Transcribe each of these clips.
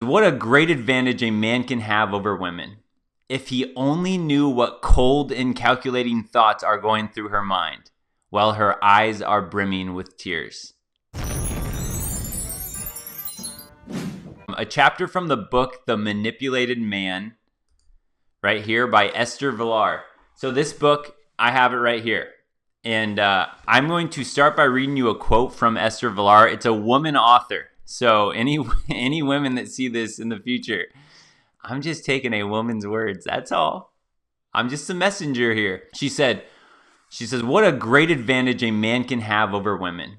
what a great advantage a man can have over women. If he only knew what cold and calculating thoughts are going through her mind, while her eyes are brimming with tears. A chapter from the book, The Manipulated Man, right here by Esther Vilar. So this book, I have it right here. And I'm going to start by reading you a quote from Esther Vilar. It's a woman author. So any women that see this in the future, I'm just taking a woman's words. That's all. I'm just a messenger here. She says, what a great advantage a man can have over women.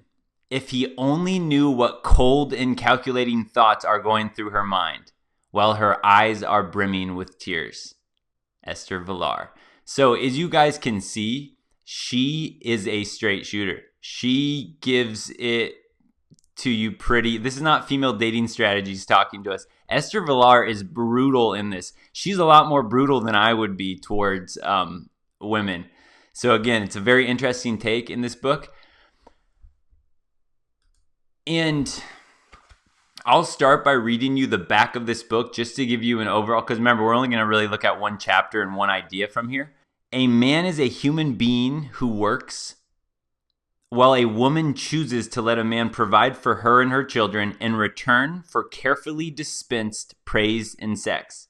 If he only knew what cold and calculating thoughts are going through her mind, while her eyes are brimming with tears. Esther Vilar. So as you guys can see, she is a straight shooter. She gives it to you pretty. This is not female dating strategies talking to us. Esther Vilar is brutal in this. She's a lot more brutal than I would be towards women. So again, it's a very interesting take in this book. And I'll start by reading you the back of this book just to give you an overall, because remember, we're only going to really look at one chapter and one idea from here. A man is a human being who works, while a woman chooses to let a man provide for her and her children in return for carefully dispensed praise and sex.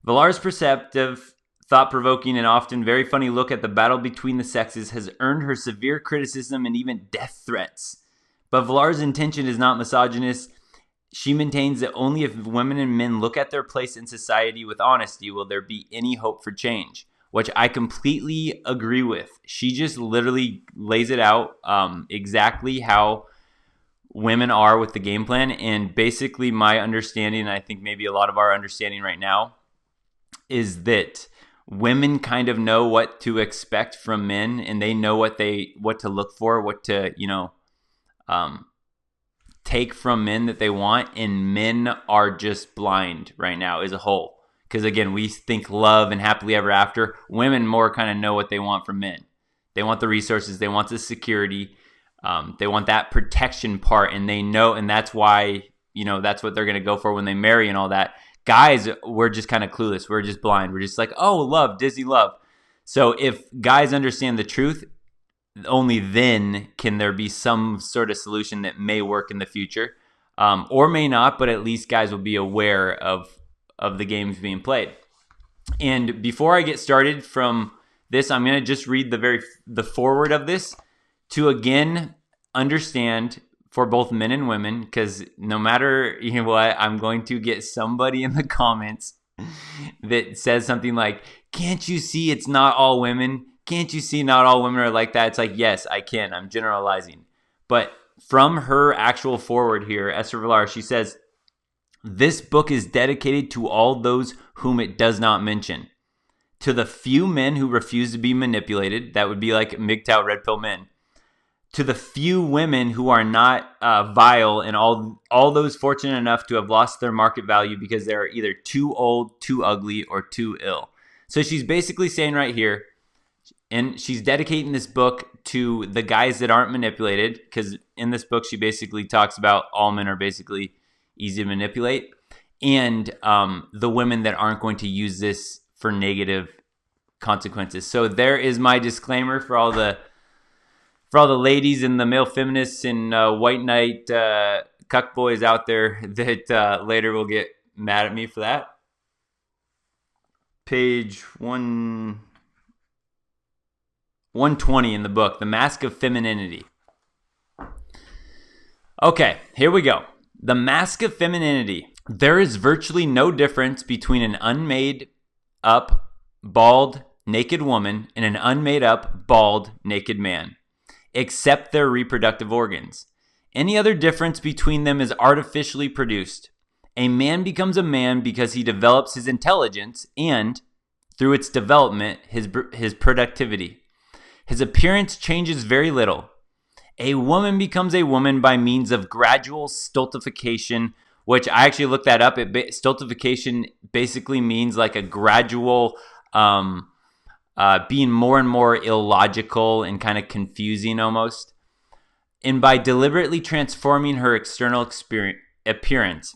Vilar's perceptive, thought-provoking, and often very funny look at the battle between the sexes has earned her severe criticism and even death threats. But Vilar's intention is not misogynist. She maintains that only if women and men look at their place in society with honesty will there be any hope for change, which I completely agree with. She just literally lays it out exactly how women are with the game plan. And basically my understanding, and I think maybe a lot of our understanding right now, is that women kind of know what to expect from men, and they know what to look for, what to, take from men that they want, and men are just blind right now as a whole. Because again, we think love and happily ever after. Women more kind of know what they want from men. They want the resources, they want the security, they want that protection part, and they know, and that's why, that's what they're going to go for when they marry and all that. Guys, we're just kind of clueless. We're just blind. We're just like, oh, love, Disney love. So if guys understand the truth, only then can there be some sort of solution that may work in the future, or may not, but at least guys will be aware of the games being played. And before I get started from this, I'm going to just read the forward of this to again understand for both men and women, because no matter what, I'm going to get somebody in the comments that says something like, can't you see it's not all women? Can't you see not all women are like that? It's like, yes, I can. I'm generalizing. But from her actual forward here, Esther Vilar, she says, this book is dedicated to all those whom it does not mention. To the few men who refuse to be manipulated, that would be like MGTOW red pill men. To the few women who are not vile, and all those fortunate enough to have lost their market value because they're either too old, too ugly, or too ill. So she's basically saying right here, and she's dedicating this book to the guys that aren't manipulated, because in this book she basically talks about all men are basically easy to manipulate, and the women that aren't going to use this for negative consequences. So there is my disclaimer for all the ladies and the male feminists and white knight cuck boys out there that later will get mad at me for that. Page 120 in the book, The Mask of Femininity. Okay, here we go. The Mask of Femininity. There is virtually no difference between an unmade up, bald, naked woman and an unmade up, bald, naked man, except their reproductive organs. Any other difference between them is artificially produced. A man becomes a man because he develops his intelligence and, through its development, his productivity. His appearance changes very little. A woman becomes a woman by means of gradual stultification, which I actually looked that up. Stultification basically means like a gradual being more and more illogical and kind of confusing almost. And by deliberately transforming her external appearance.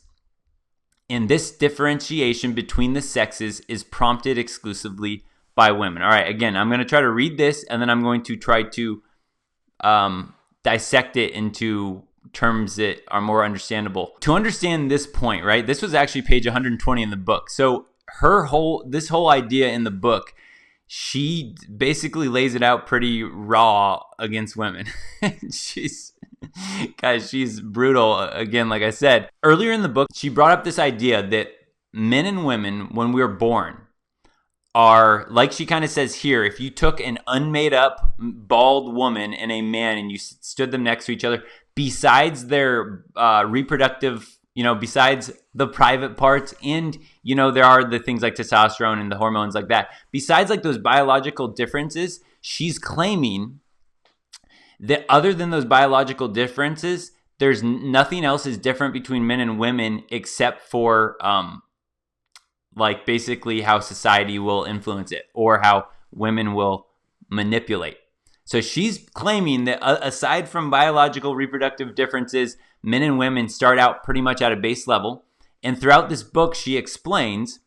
And this differentiation between the sexes is prompted exclusively by women. All right, again, I'm going to try to read this, and then I'm going to try to dissect it into terms that are more understandable. To understand this point, right, this was actually page 120 in the book. So this whole idea in the book, she basically lays it out pretty raw against women. She's brutal. Again, like I said earlier in the book, she brought up this idea that men and women, when we're born, are, like she kind of says here, if you took an unmade up bald woman and a man and you stood them next to each other, besides their reproductive, besides the private parts, and there are the things like testosterone and the hormones like that, besides like those biological differences, she's claiming that other than those biological differences, there's nothing else is different between men and women except for like basically how society will influence it or how women will manipulate. So she's claiming that aside from biological reproductive differences, men and women start out pretty much at a base level. And throughout this book, she explains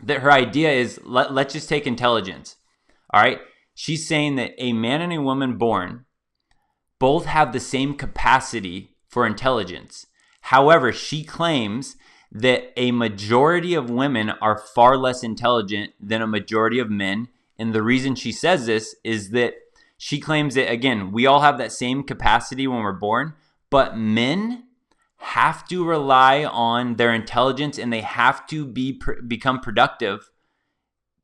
that her idea is, let's just take intelligence. All right. She's saying that a man and a woman born both have the same capacity for intelligence. However, she claims that a majority of women are far less intelligent than a majority of men. And the reason she says this is that she claims that, again, we all have that same capacity when we're born, but men have to rely on their intelligence and they have to become productive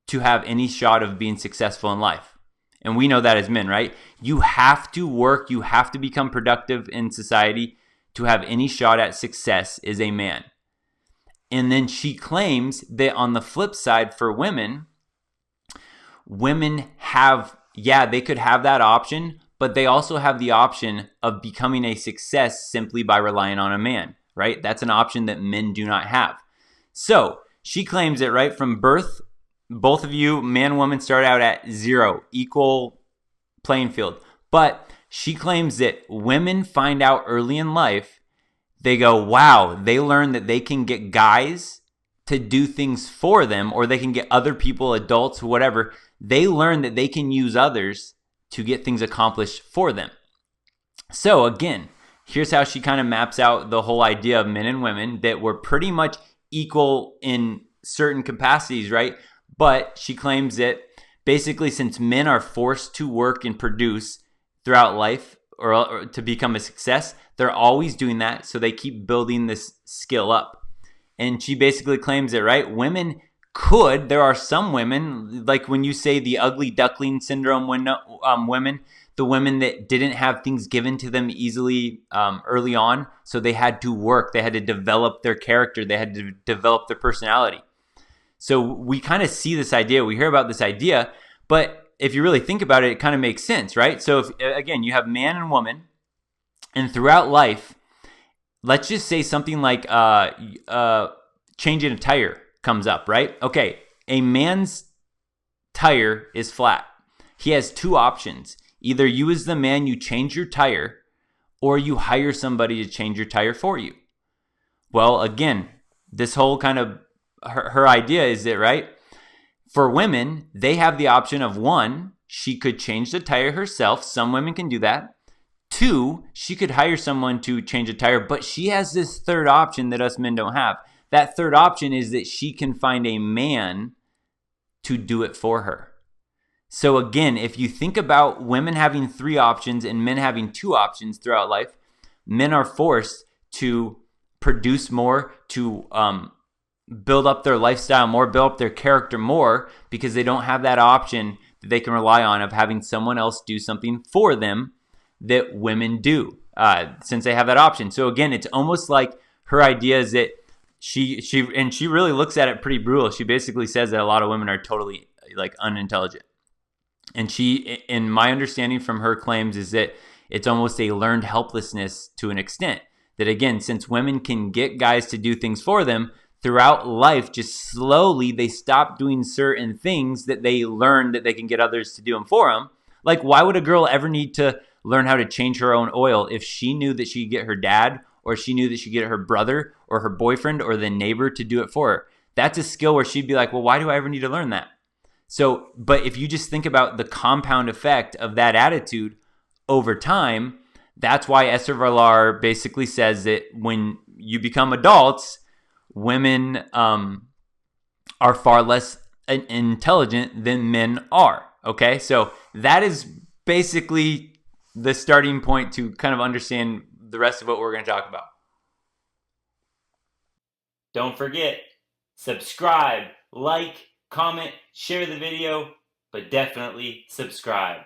to have any shot of being successful in life. And we know that as men, right? You have to work, you have to become productive in society to have any shot at success as a man. And then she claims that on the flip side for women have, they could have that option, but they also have the option of becoming a success simply by relying on a man, right? That's an option that men do not have. So she claims that right from birth, both of you, man, woman, start out at zero, equal playing field. But she claims that women find out early in life, they go, wow, they learn that they can get guys to do things for them, or they can get other people, adults, whatever. They learn that they can use others to get things accomplished for them. So again, here's how she kind of maps out the whole idea of men and women, that we're pretty much equal in certain capacities, right? But she claims that basically since men are forced to work and produce throughout life or to become a success, they're always doing that. So they keep building this skill up. And she basically claims that, right, women could, there are some women, like when you say the ugly duckling syndrome women, the women that didn't have things given to them easily early on. So they had to work, they had to develop their character, they had to develop their personality. So we kind of see this idea, we hear about this idea, but if you really think about it, it kind of makes sense, right? So if, again, you have man and woman, and throughout life, let's just say something like changing a tire comes up, right? Okay, a man's tire is flat. He has two options. Either you as the man, you change your tire, or you hire somebody to change your tire for you. Well, again, this whole kind of her idea is that, right, for women, they have the option of one, she could change the tire herself. Some women can do that. Two, she could hire someone to change a tire, but she has this third option that us men don't have. That third option is that she can find a man to do it for her. So again, if you think about women having three options and men having two options throughout life, men are forced to produce more, to build up their lifestyle more, build up their character more, because they don't have that option that they can rely on of having someone else do something for them that women do, since they have that option. So again, it's almost like her idea is that she really looks at it pretty brutal. She basically says that a lot of women are totally like unintelligent. And she, in my understanding from her claims, is that it's almost a learned helplessness to an extent. That again, since women can get guys to do things for them, throughout life, just slowly they stop doing certain things that they learn that they can get others to do them for them. Like, why would a girl ever need to learn how to change her own oil if she knew that she could get her dad or she knew that she could get her brother or her boyfriend or the neighbor to do it for her. That's a skill where she'd be like, well, why do I ever need to learn that? So, but if you just think about the compound effect of that attitude over time, that's why Esther Vilar basically says that when you become adults, women are far less intelligent than men are. Okay, so that is basically the starting point to kind of understand the rest of what we're going to talk about. Don't forget, subscribe, like, comment, share the video, but definitely subscribe.